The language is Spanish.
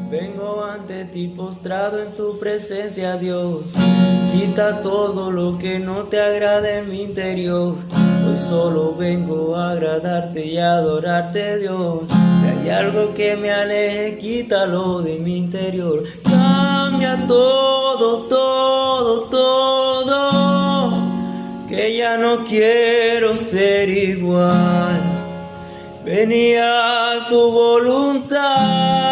Vengo ante ti postrado en tu presencia, Dios. Quita todo lo que no te agrade en mi interior. Hoy solo vengo a agradarte y adorarte, Dios. Si hay algo que me aleje, quítalo de mi interior. Cambia todo, todo, todo, que ya no quiero ser igual. Ven y haz tu voluntad.